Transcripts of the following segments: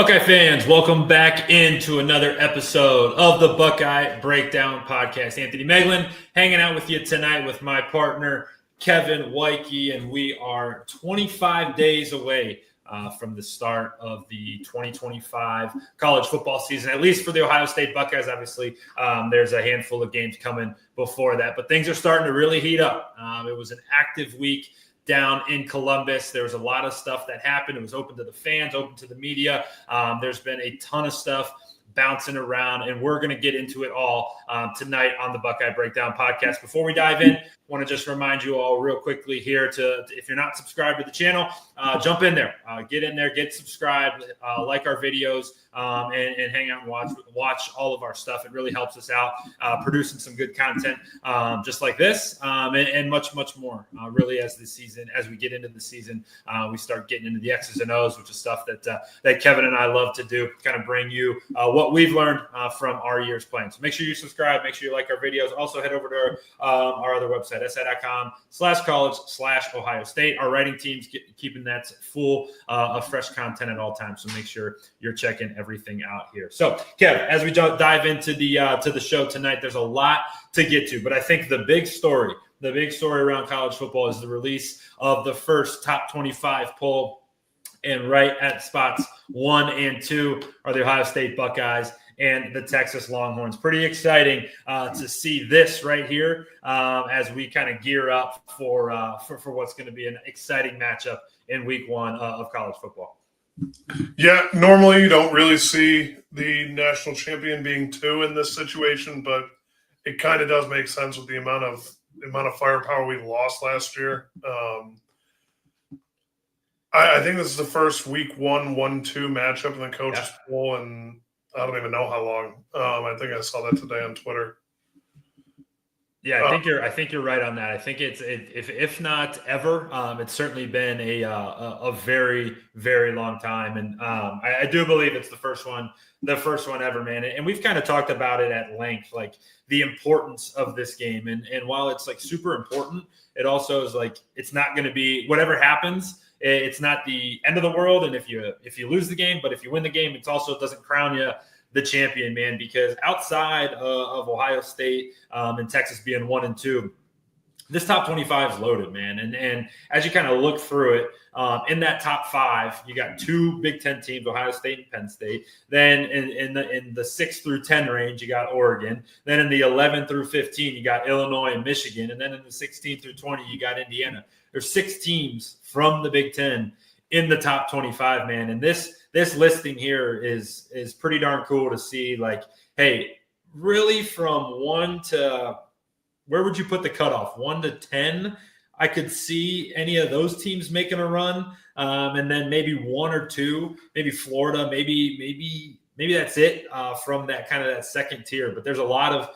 Buckeye fans, welcome back into another episode of the Buckeye Breakdown Podcast. Anthony Moeglin hanging out with you tonight with my partner, Kevin Woidke, and we are 25 days away from the start of the 2025 college football season, at least for the Ohio State Buckeyes. Obviously, there's a handful of games coming before that, but things are starting to really heat up. It was an active week down in Columbus. There was a lot of stuff that happened. It was open to the fans, open to the media. There's been a ton of stuff bouncing around, and we're going to get into it all tonight on the Buckeye Breakdown Podcast. Before we dive in, I want to just remind you all real quickly here to if you're not subscribed to the channel, jump in there, get in there, get subscribed, like our videos, and hang out and watch all of our stuff. It really helps us out producing some good content just like this and much more. Really, as we get into the season, we start getting into the X's and O's, which is stuff that Kevin and I love to do, kind of bring you what we've learned from our years playing. So make sure you subscribe, make sure you like our videos. Also head over to our other website, si.com/college/Ohio State. Our writing team's keeping that full of fresh content at all times. So make sure you're checking everything out here. So, Kev, as we dive into the show tonight, there's a lot to get to, but I think the big story around college football is the release of the first top 25 poll, and right at spots 1 and 2 are the Ohio State Buckeyes and the Texas Longhorns. Pretty exciting to see this right here as we kind of gear up for what's going to be an exciting matchup in week 1 of college football. Yeah, normally you don't really see the national champion being 2 in this situation, but it kind of does make sense with the amount of firepower we lost last year. I think this is the first week 1-1-2 matchup in the coaches poll, and I don't even know how long. I think I saw that today on Twitter. Yeah, I think you're right on that. I think if not ever, it's certainly been a very, very long time, and I do believe it's the first one ever, man. And we've kind of talked about it at length, like the importance of this game. And while it's like super important, it also is like it's not going to be whatever happens. It's not the end of the world. And if you lose the game, but if you win the game, it doesn't crown you the champion, man, because outside of Ohio State and Texas being 1 and 2, this top 25 is loaded, man. And as you kind of look through it, in that top 5, you got 2 Big Ten teams, Ohio State and Penn State. Then in the 6 through 10 range, you got Oregon. Then in the 11 through 15, you got Illinois and Michigan. And then in the 16 through 20, you got Indiana. There's 6 teams from the Big Ten in the top 25, man. And this listing here is pretty darn cool to see. Like, hey, really from 1 to where would you put the cutoff? 1 to 10? I could see any of those teams making a run, and then maybe 1 or 2, maybe Florida, maybe that's it from that kind of that second tier. But there's a lot of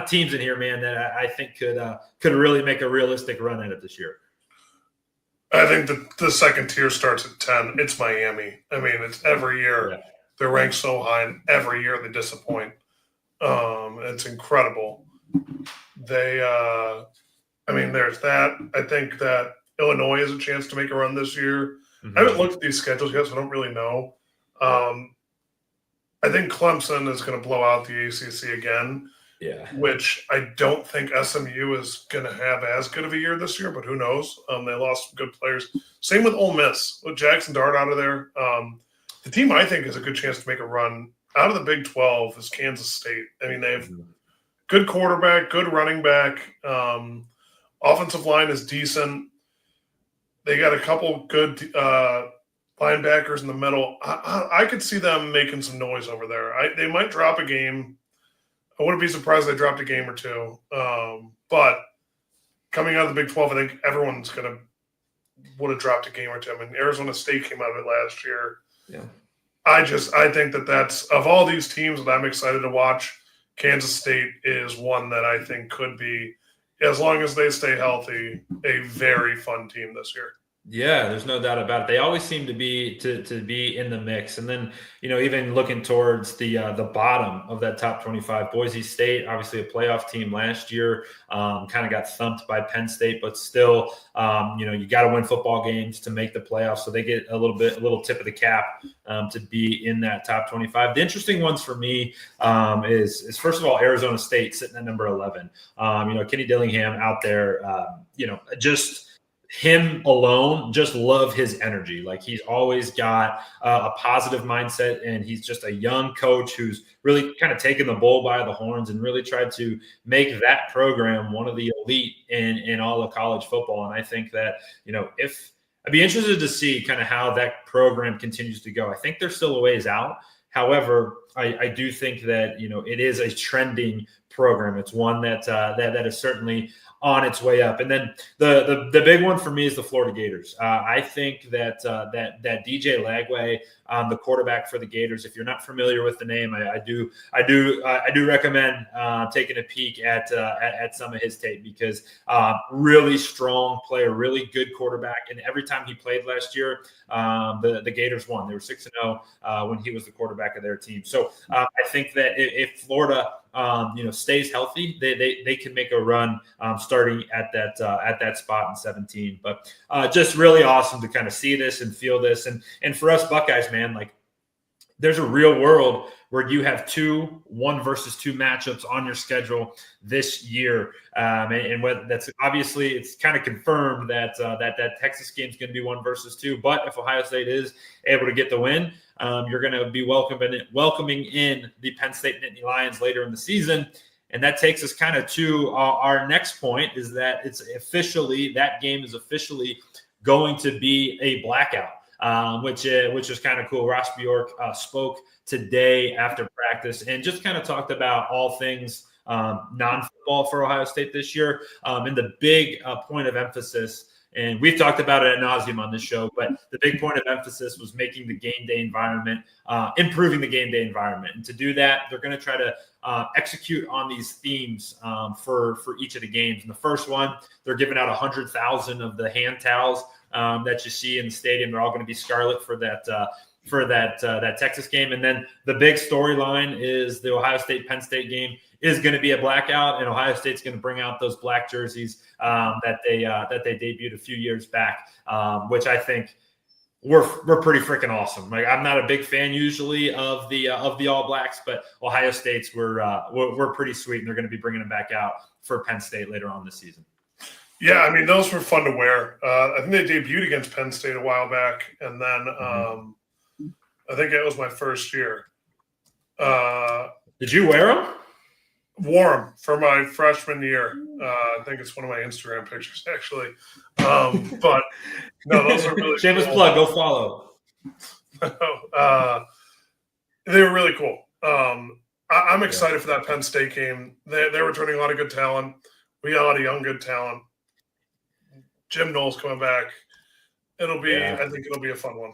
teams in here, man, that I think could really make a realistic run at it this year. I think the second tier starts at 10. It's Miami. I mean, it's every year they're ranked so high, and every year they disappoint. It's incredible. There's that. I think that Illinois has a chance to make a run this year. Mm-hmm. I haven't looked at these schedules yet, so I don't really know. I think Clemson is going to blow out the ACC again. Yeah, which I don't think SMU is going to have as good of a year this year, but who knows? They lost some good players. Same with Ole Miss. With Jackson Dart out of there. The team I think has a good chance to make a run out of the Big 12 is Kansas State. I mean, they have good quarterback, good running back. Offensive line is decent. They got a couple good linebackers in the middle. I could see them making some noise over there. They might drop a game. I wouldn't be surprised if they dropped a game or 2. But coming out of the Big 12, I think everyone's would have dropped a game or 2. I mean, Arizona State came out of it last year. Yeah. I think that's, of all these teams that I'm excited to watch, Kansas State is one that I think could be, as long as they stay healthy, a very fun team this year. Yeah, there's no doubt about it. They always seem to be in the mix. And then, even looking towards the bottom of that top 25, Boise State, obviously a playoff team last year, kind of got thumped by Penn State, but still, you got to win football games to make the playoffs. So they get a little tip of the cap to be in that top 25. The interesting ones for me is first of all, Arizona State sitting at number 11. Kenny Dillingham out there, just him alone, just love his energy. Like, he's always got a positive mindset, and he's just a young coach who's really kind of taken the bull by the horns and really tried to make that program one of the elite in all of college football. And I think that, if I'd be interested to see kind of how that program continues to go. I think they're still a ways out. However, I do think that, it is a trending program. It's one that is certainly on its way up. And then the big one for me is the Florida Gators. I think that DJ Lagway, the quarterback for the Gators, if you're not familiar with the name, I do recommend taking a peek at some of his tape, because really strong player, really good quarterback. And every time he played last year, the Gators won. They were 6-0 when he was the quarterback of their team. So I think that if Florida stays healthy, they can make a run starting at that spot in 17. But just really awesome to kind of see this and feel this. And for us Buckeyes, man, like, there's a real world where you have 2 1-versus-2 matchups on your schedule this year. And what that's obviously, it's kind of confirmed that Texas game is going to be 1-versus-2. But if Ohio State is able to get the win, you're going to be welcoming in the Penn State Nittany Lions later in the season. And that takes us kind of to our next point, is that that game is officially going to be a blackout. Which is kind of cool. Ross Bjork spoke today after practice and just kind of talked about all things non-football for Ohio State this year. And the big point of emphasis, and we've talked about it ad nauseum on this show, but the big point of emphasis was making the game day environment, improving the game day environment. And to do that, they're going to try to execute on these themes for each of the games. And the first one, they're giving out 100,000 of the hand towels that you see in the stadium. They're all going to be scarlet for that Texas game. And then the big storyline is the Ohio State Penn State game is going to be a blackout, and Ohio State's going to bring out those black jerseys that they debuted a few years back, which I think we're pretty freaking awesome. Like, I'm not a big fan usually of the All Blacks, but Ohio State's we're pretty sweet, and they're going to be bringing them back out for Penn State later on this season. Yeah, I mean, those were fun to wear. I think they debuted against Penn State a while back, and then I think it was my first year. Did you wear them? Wore them for my freshman year. I think it's one of my Instagram pictures, actually. But no, those are really shameless cool. Plug. Go follow. They were really cool. I'm excited for that Penn State game. They're returning a lot of good talent. We got a lot of young, good talent. Jim Knowles coming back. I think it'll be a fun one.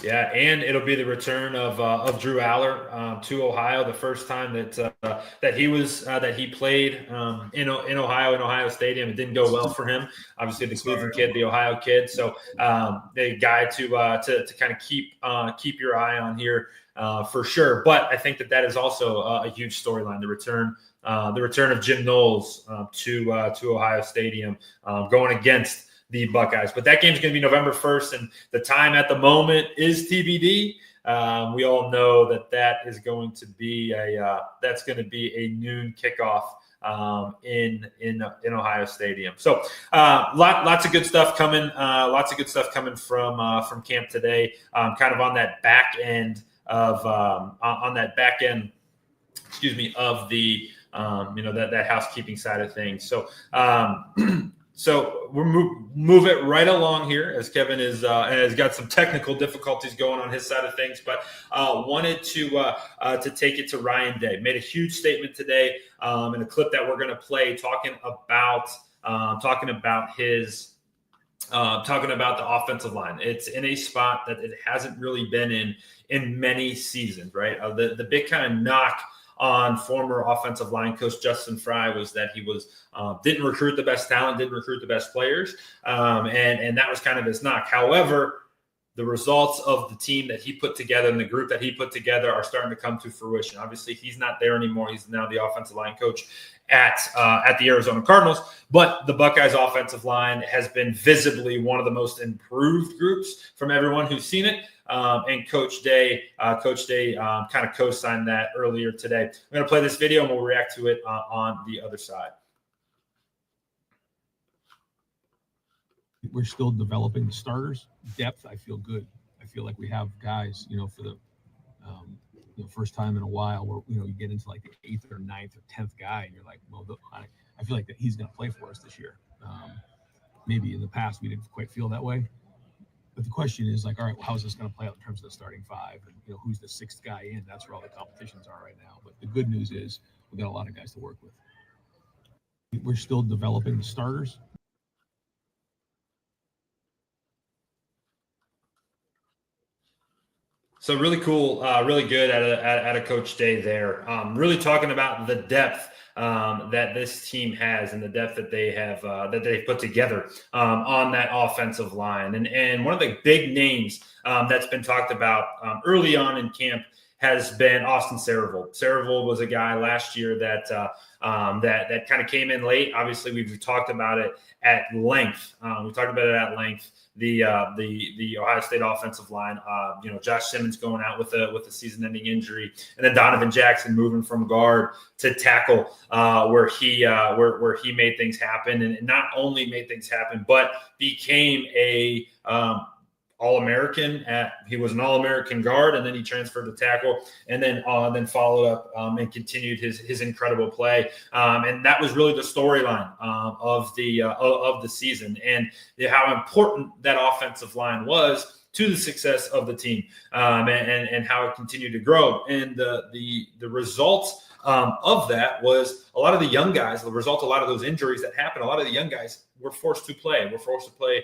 Yeah, and it'll be the return of Drew Aller to Ohio. The first time that he played in Ohio, in Ohio Stadium. It didn't go well for him. Obviously, the Cleveland kid, the Ohio kid. So the guy to kind of keep your eye on here for sure. But I think that is also a huge storyline. The return of Jim Knowles to Ohio Stadium, going against the Buckeyes. But that game's going to be November 1st, and the time at the moment is TBD. We all know that is going to be a noon kickoff in Ohio Stadium. So lots of good stuff coming. Lots of good stuff coming from camp today. Kind of on that back end of of the that housekeeping side of things. So so we'll move it right along here, as Kevin has got some technical difficulties going on his side of things, but wanted to take it to Ryan Day. Made a huge statement today in a clip that we're going to play, talking about the offensive line. It's in a spot that it hasn't really been in many seasons, right? The big kind of knock on former offensive line coach Justin Fry was that he was didn't recruit the best talent, didn't recruit the best players, and that was kind of his knock. However, the results of the team that he put together and the group that he put together are starting to come to fruition. Obviously, he's not there anymore. He's now the offensive line coach at the Arizona Cardinals. But the Buckeyes offensive line has been visibly one of the most improved groups from everyone who's seen it. And Coach Day kind of co-signed that earlier today. I'm going to play this video and we'll react to it on the other side. We're still developing the starters. Depth, I feel good. I feel like we have guys, for the first time in a while where, you get into like the 8th or 9th or 10th guy and you're like, well, I feel like that he's going to play for us this year. Maybe in the past we didn't quite feel that way. But the question is like, all right, well, how's this going to play out in terms of the starting five? And, who's the 6th guy in? That's where all the competitions are right now. But the good news is we've got a lot of guys to work with. We're still developing the starters. So really cool, really good at a Coach Day there. Really talking about the depth that this team has and the depth that they have that they've put together on that offensive line. And one of the big names that's been talked about early on in camp has been Austin Saravold. Saravold was a guy last year that kind of came in late. Obviously, we've talked about it at length. The Ohio State offensive line, Josh Simmons going out with a season-ending injury, and then Donovan Jackson moving from guard to tackle, where he made things happen, and not only made things happen, but became a All-American. He was an All-American guard, and then he transferred to tackle, and then followed up and continued his incredible play. And that was really the storyline of the season, and how important that offensive line was to the success of the team, and how it continued to grow. And the results of that was a lot of the young guys. The result of a lot of those injuries that happened, a lot of the young guys were forced to play. We're forced to play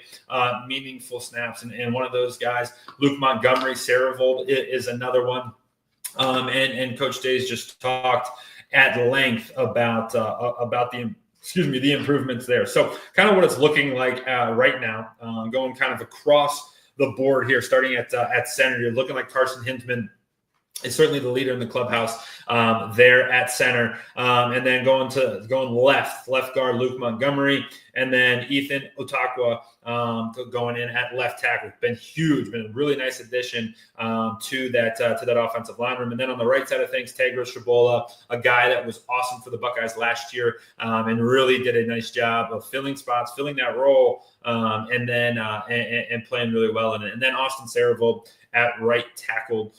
meaningful snaps. And one of those guys, Luke Montgomery, Saravold is another one. And Coach Day's just talked at length about the improvements there. So kind of what it's looking like right now, going kind of across the board here, starting at center. You're looking like Carson Hinzman is certainly the leader in the clubhouse there at center. And then going left guard, Luke Montgomery, and then Ethan Otakwa going in at left tackle. Been huge, been a really nice addition to that offensive line room. And then on the right side of things, Tagro Shabola, a guy that was awesome for the Buckeyes last year, and really did a nice job of filling spots, filling that role, and playing really well in it. And then Austin Saravold at right tackle,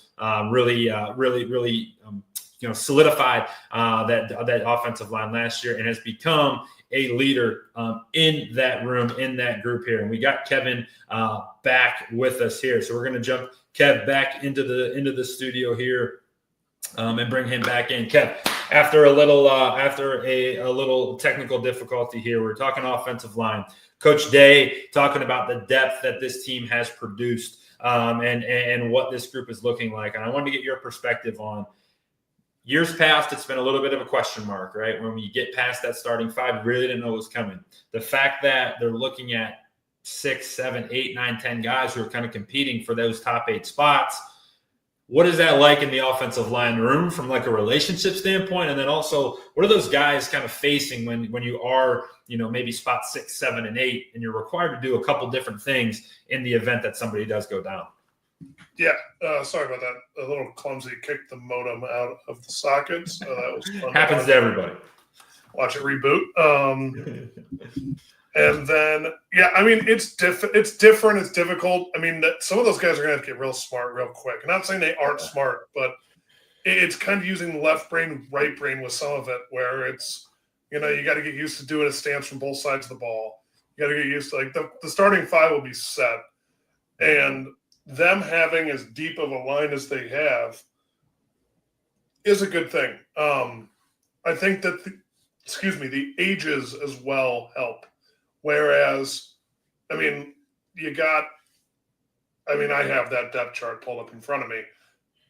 really solidified that offensive line last year and has become a leader in that room, in that group here. And we got Kevin back with us here, so we're going to jump Kev back into the studio here and bring him back in. Kev, after a little technical difficulty here, we're talking offensive line. Coach Day talking about the depth that this team has produced. And what this group is looking like. And I wanted to get your perspective on years past. It's been a little bit of a question mark, right? When you get past that starting five, really didn't know what was coming. The fact that they're looking at 6, 7, 8, 9, 10 guys who are kind of competing for those top 8 spots. What is that like in the offensive line room from like a relationship standpoint? And then also, what are those guys kind of facing when you are, maybe spot 6, 7, and 8, and you're required to do a couple different things in the event that somebody does go down? Yeah, sorry about that. A little clumsy. Kicked the modem out of the sockets. That was fun. Happens to everybody. Watch it reboot. And then, it's different. It's difficult. Some of those guys are going to have to get real smart real quick. I'm not saying they aren't smart, but it's kind of using left brain, right brain with some of it, where it's, you got to get used to doing a stance from both sides of the ball. You got to get used to, like, the starting five will be set. And them having as deep of a line as they have is a good thing. I think that, the ages as well help. Whereas, I have that depth chart pulled up in front of me.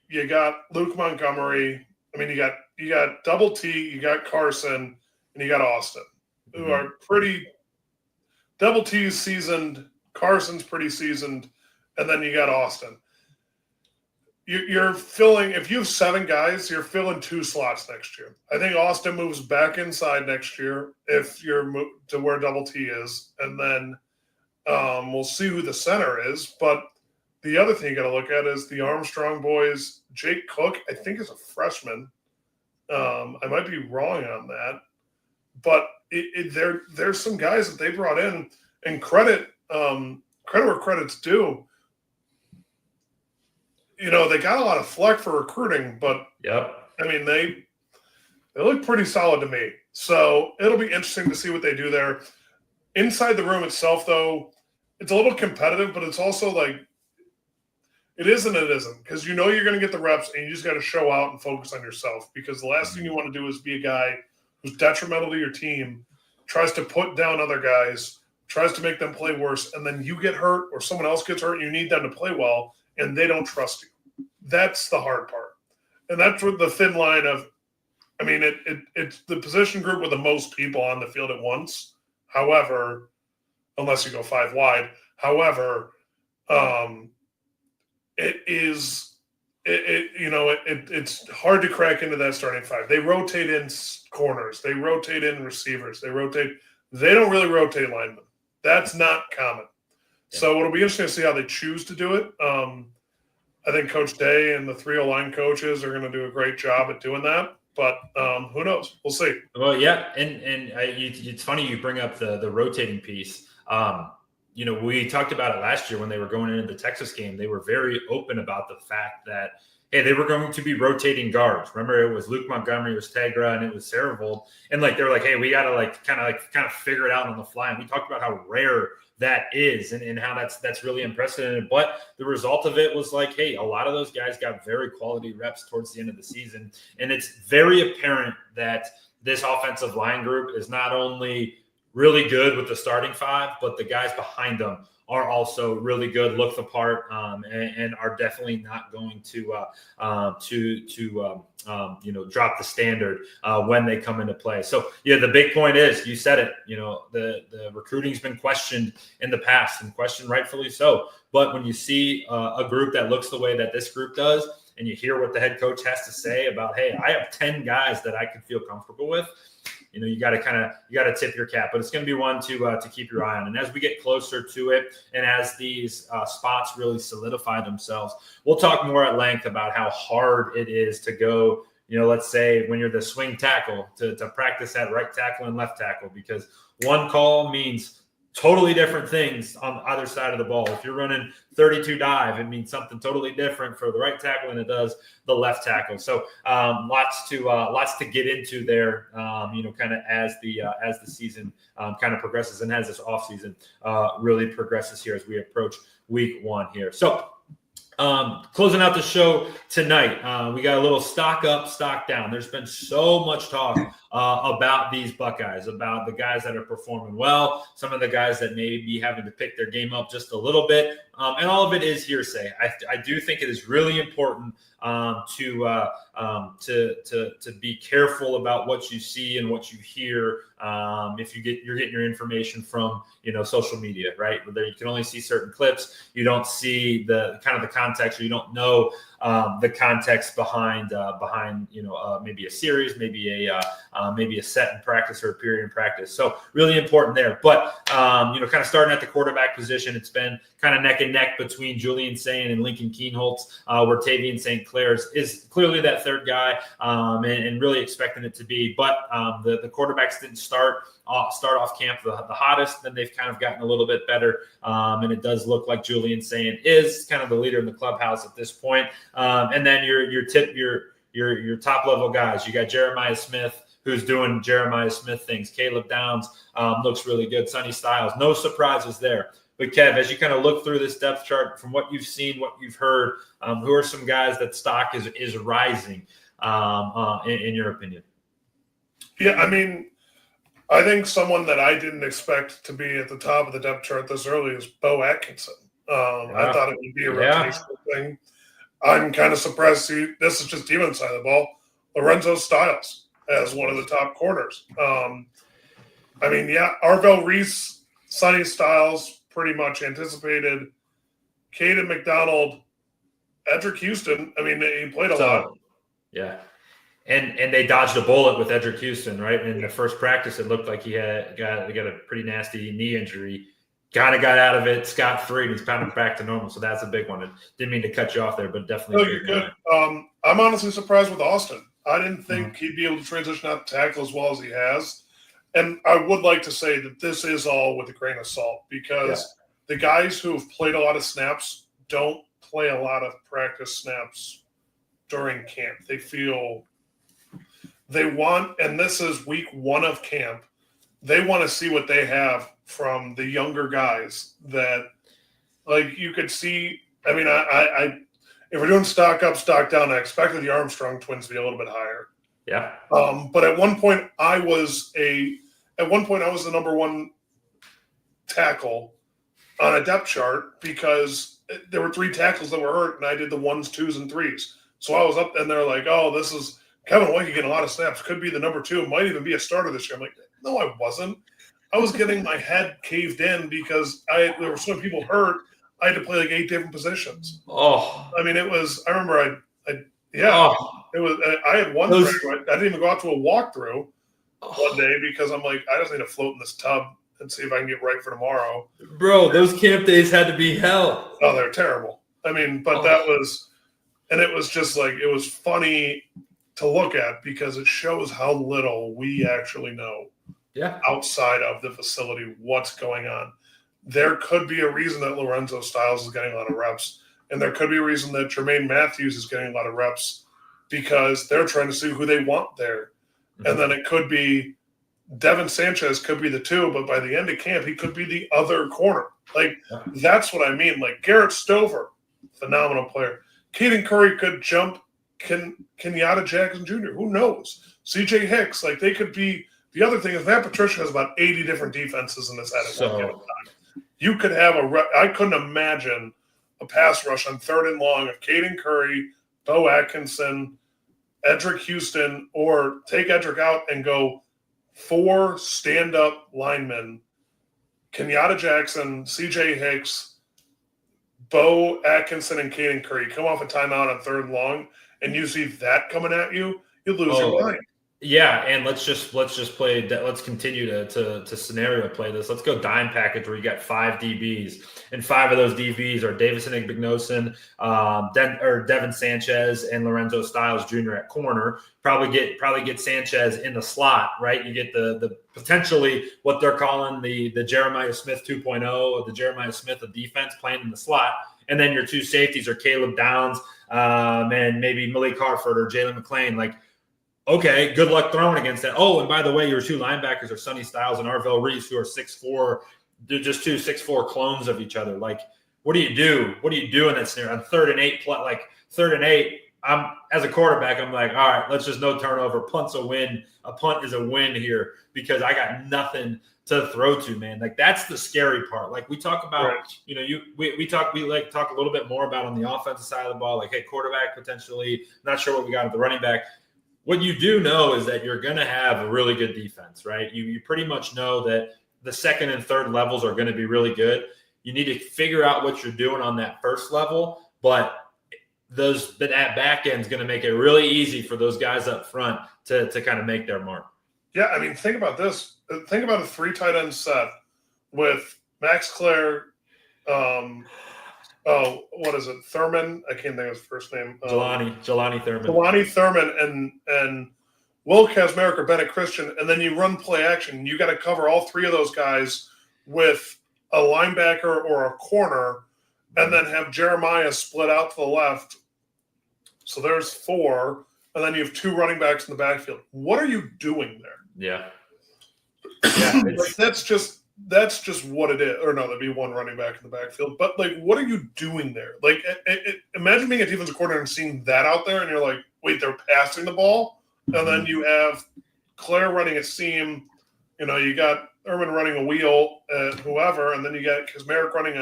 You got Luke Montgomery, I mean, you got Double T, you got Carson, and you got Austin, who are pretty. Double T's seasoned, Carson's pretty seasoned, and then you got Austin. You're filling, if you have 7 guys, you're filling 2 slots next year. I think Austin moves back inside next year if you're to where Double T is, and then we'll see who the center is. But the other thing you got to look at is the Armstrong boys. Jake Cook, I think, is a freshman. I might be wrong on that, but there's some guys that they brought in, and credit where credit's due. You know, they got a lot of flack for recruiting, but I mean, they look pretty solid to me. So it'll be interesting to see what they do there. Inside the room itself, though, it's a little competitive, but it's also like it is and it isn't, because you know you're going to get the reps, and you just got to show out and focus on yourself, because the last thing you want to do is be a guy who's detrimental to your team, tries to put down other guys, tries to make them play worse, and then you get hurt or someone else gets hurt and you need them to play well, and they don't trust you. That's the hard part. And that's where the thin line of, I mean, it's the position group with the most people on the field at once. However, unless you go 5 wide. However, it's hard to crack into that starting 5. They rotate in corners. They rotate in receivers. They don't really rotate linemen. That's not common. Yeah. So it'll be interesting to see how they choose to do it. I think Coach Day and the 3 line coaches are going to do a great job at doing that. But who knows? We'll see. Well, yeah, and it's funny you bring up the rotating piece. You know, we talked about it last year when they were going into the Texas game. They were very open about the fact that, hey, they were going to be rotating guards. Remember, it was Luke Montgomery, it was Tegra, and it was Saravold. And they were like, hey, we got to kind of figure it out on the fly. And we talked about how rare that is and how that's really unprecedented. But the result of it was like, hey, a lot of those guys got very quality reps towards the end of the season. And it's very apparent that this offensive line group is not only really good with the starting 5, but the guys behind them are also really good, look the part, and are definitely not going to drop the standard when they come into play. So yeah, the big point is, you said it. You know, the recruiting's been questioned in the past, and questioned rightfully so. But when you see a group that looks the way that this group does, and you hear what the head coach has to say about, hey, I have 10 guys that I can feel comfortable with. You know, you got to tip your cap, but it's going to be one to keep your eye on. And as we get closer to it, and as these spots really solidify themselves, we'll talk more at length about how hard it is to go. You know, let's say when you're the swing tackle to practice at right tackle and left tackle, because one call means totally different things on either side of the ball. If you're running 32 dive, it means something totally different for the right tackle than it does the left tackle. So lots to get into there, kind of as the season kind of progresses, and as this offseason really progresses here as we approach week 1 here. So closing out the show tonight, we got a little stock up, stock down. There's been so much talk about these Buckeyes, about the guys that are performing well, some of the guys that may be having to pick their game up just a little bit, and all of it is hearsay. I do think it is really important to be careful about what you see and what you hear. If you're getting your information from social media, right? Where you can only see certain clips, you don't see the kind of the context, or you don't know the context behind maybe a series, maybe a set in practice or a period in practice. So really important there. But kind of starting at the quarterback position, it's been kind of neck and neck between Julian Sayin and Lincoln Keenholz, where Tavian St. Clair's is clearly that third guy, and really expecting it to be. But the quarterbacks didn't start off camp the hottest. Then they've kind of gotten a little bit better, and it does look like Julian Sayin is kind of the leader in the clubhouse at this point. And then your top level guys, you got Jeremiah Smith, who's doing Jeremiah Smith things. Caleb Downs looks really good. Sonny Styles, no surprises there. But Kev, as you kind of look through this depth chart, from what you've seen, what you've heard, who are some guys that stock is rising, in your opinion? Yeah, I mean, I think someone that I didn't expect to be at the top of the depth chart this early is Bo Atkinson. I thought it would be a rotational thing. I'm kind of surprised. This is just defense side of the ball. Lorenzo Styles as one of the top corners. Arvell Reese, Sonny Styles, pretty much anticipated. Caden McDonald, Edric Houston. I mean, he played a lot. Yeah. And they dodged a bullet with Edric Houston, right? In the first practice, it looked like he got a pretty nasty knee injury. Kind of got out of it scot-free, and he's kind of back to normal. So that's a big one. Didn't mean to cut you off there, but definitely. No, you're good. I'm honestly surprised with Austin. I didn't think he'd be able to transition out to tackle as well as he has. And I would like to say that this is all with a grain of salt because the guys who have played a lot of snaps don't play a lot of practice snaps during camp. They feel they want, and this is week 1 of camp, they want to see what they have from the younger guys that, like, you could see. I mean, I if we're doing stock up, stock down, I expected the Armstrong twins to be a little bit higher. Yeah. But at one point I was the number 1 tackle on a depth chart because there were 3 tackles that were hurt, and I did the 1s, 2s, and 3s. So I was up, and they're like, "Oh, this is Kevin Woidke getting a lot of snaps. Could be the number 2. Might even be a starter this year." I'm like, "No, I wasn't. I was getting my head caved in because there were so many people hurt. I had to play like 8 different positions." Oh, I mean, it was. I remember. It was. I had one. I didn't even go out to a walkthrough one day because I'm like, I just need to float in this tub and see if I can get right for tomorrow. Bro, those camp days had to be hell. Oh, they're terrible. I mean, but that was, and it was just like, it was funny to look at because it shows how little we actually know outside of the facility what's going on. There could be a reason that Lorenzo Styles is getting a lot of reps, and there could be a reason that Jermaine Matthews is getting a lot of reps because they're trying to see who they want there. Mm-hmm. And then it could be Devin Sanchez could be the 2, but by the end of camp, he could be the other corner. Like, that's what I mean. Like, Garrett Stover, phenomenal player. Caden Curry could jump Kenyatta Jackson Jr. Who knows? CJ Hicks, like, they could be. The other thing is Matt Patricia has about 80 different defenses in his head at one given time. You could have I couldn't imagine a pass rush on 3rd and long of Caden Curry, Bo Atkinson, Edric Houston, or take Edric out and go 4 stand-up linemen, Kenyatta Jackson, CJ Hicks, Bo Atkinson, and Caden Curry. Come off a timeout on 3rd and long, and you see that coming at you, you lose your mind. Yeah, and let's continue to scenario play this. Let's go dime package where you got 5 DBs, and 5 of those DBs are Davison Igbinosun, Devin Sanchez, and Lorenzo Styles Jr. at corner. Probably get Sanchez in the slot, right? You get the potentially what they're calling the Jeremiah Smith 2.0, or the Jeremiah Smith of defense playing in the slot, and then your 2 safeties are Caleb Downs and maybe Malik Hartford or Jalen McClain, like. Okay, good luck throwing against that. Oh, and by the way, your 2 linebackers are Sonny Styles and Arvell Reese, who are 6'4". They're just 2 6'4" clones of each other. Like, what do you do? What do you do in that scenario? On 3rd and 8, like 3rd and 8, I'm as a quarterback, I'm like, all right, let's just no turnover. Punt's a win. A punt is a win here because I got nothing to throw to, man. Like, that's the scary part. Like, we talk about, we talk a little bit more about on the offensive side of the ball, like, hey, quarterback potentially, not sure what we got at the running back. What you do know is that you're going to have a really good defense, right? You pretty much know that the 2nd and 3rd levels are going to be really good. You need to figure out what you're doing on that 1st level, but that back end is going to make it really easy for those guys up front to kind of make their mark. Yeah, I mean, think about this. Think about a 3 tight end set with Max Clare, what is it? Thurman. I can't think of his first name. Jelani Thurman. Jelani Thurman and Will Kazmarek or Bennett Christian, and then you run play action. You got to cover all 3 of those guys with a linebacker or a corner, and then have Jeremiah split out to the left. So there's 4, and then you have 2 running backs in the backfield. What are you doing there? Yeah. Like, that's just what it is. Or no, there'd be 1 running back in the backfield. But, like, what are you doing there? Like, imagine being a defensive coordinator and seeing that out there, and you're like, wait, they're passing the ball? And then you have Claire running a seam. You know, you got Erman running a wheel, whoever, and then you got Kazmarek running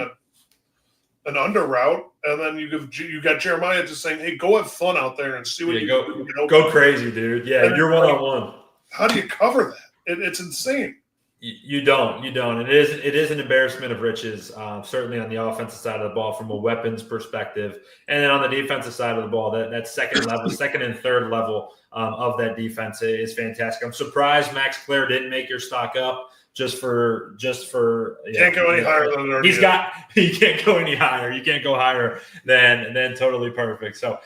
an under route, and then you got Jeremiah just saying, "Hey, go have fun out there and see what go crazy, dude." Yeah, and you're one-on-one. How do you cover that? It's insane. You don't, and it is an embarrassment of riches, certainly on the offensive side of the ball from a weapons perspective, and then on the defensive side of the ball, that second and third level of that defense is fantastic. I'm surprised Max Clare didn't make your stock up just for can't go any higher than he can't go any higher. You can't go higher than totally perfect. So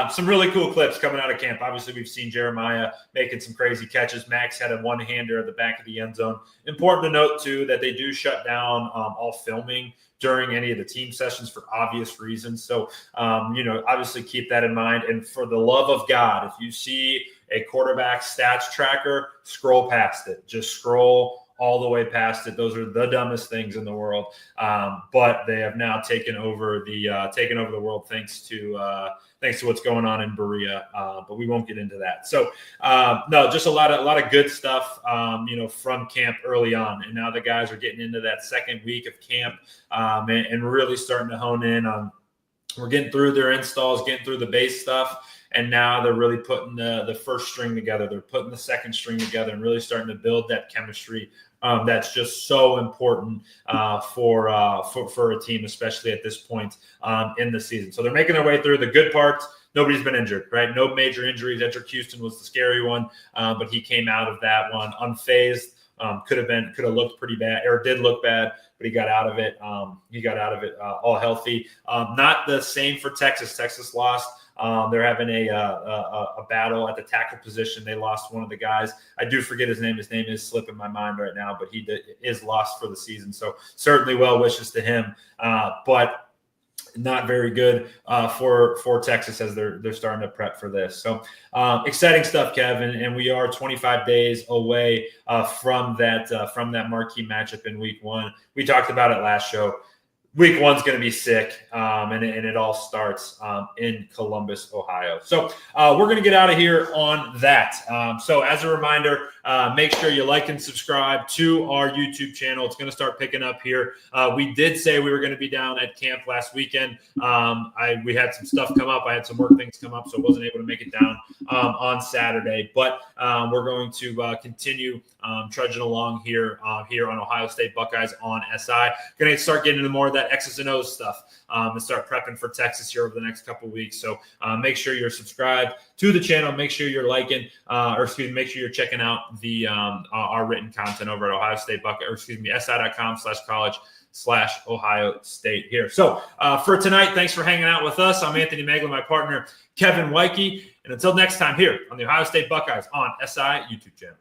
some really cool clips coming out of camp. Obviously, we've seen Jeremiah making some crazy catches. Max had a one-hander at the back of the end zone. Important to note too that they do shut down all filming during any of the team sessions for obvious reasons. So obviously keep that in mind. And for the love of God, if you see a quarterback stats tracker, scroll past it. Just scroll all the way past it. Those are the dumbest things in the world. But they have now taken over the world thanks to what's going on in Berea. But we won't get into that. So no, just a lot of good stuff, from camp early on. And now the guys are getting into that second week of camp and really starting to hone in on, we're getting through their installs, getting through the base stuff. And now they're really putting the first string together. They're putting the second string together and really starting to build that chemistry. That's just so important for a team, especially at this point in the season. So they're making their way through the good parts. Nobody's been injured, right? No major injuries. Edric Houston was the scary one, but he came out of that one unfazed. Could have looked pretty bad, or did look bad, but he got out of it. All healthy. Not the same for Texas. Texas lost. They're having a battle at the tackle position. They lost one of the guys. I do forget his name. His name is slipping my mind right now, but he is lost for the season. So certainly well wishes to him. But not very good for Texas as they're starting to prep for this. So exciting stuff, Kevin. And we are 25 days away from that marquee matchup in week 1. We talked about it last show. Week 1's going to be sick, and it all starts in Columbus, Ohio. So we're going to get out of here on that. So as a reminder, make sure you like and subscribe to our YouTube channel. It's going to start picking up here. We did say we were going to be down at camp last weekend. We had some stuff come up. I had some work things come up, so I wasn't able to make it down on Saturday. But we're going to continue trudging along here on Ohio State Buckeyes on SI. Going to start getting into more of that X's and O's stuff and start prepping for Texas here over the next couple of weeks. So make sure you're subscribed to the channel. Make sure you're liking, make sure you're checking out the our written content over at Ohio State Buckeyes, si.com/college/Ohio State here. So for tonight, thanks for hanging out with us. I'm Anthony Moeglin, my partner, Kevin Woidke. And until next time here on the Ohio State Buckeyes on SI YouTube channel.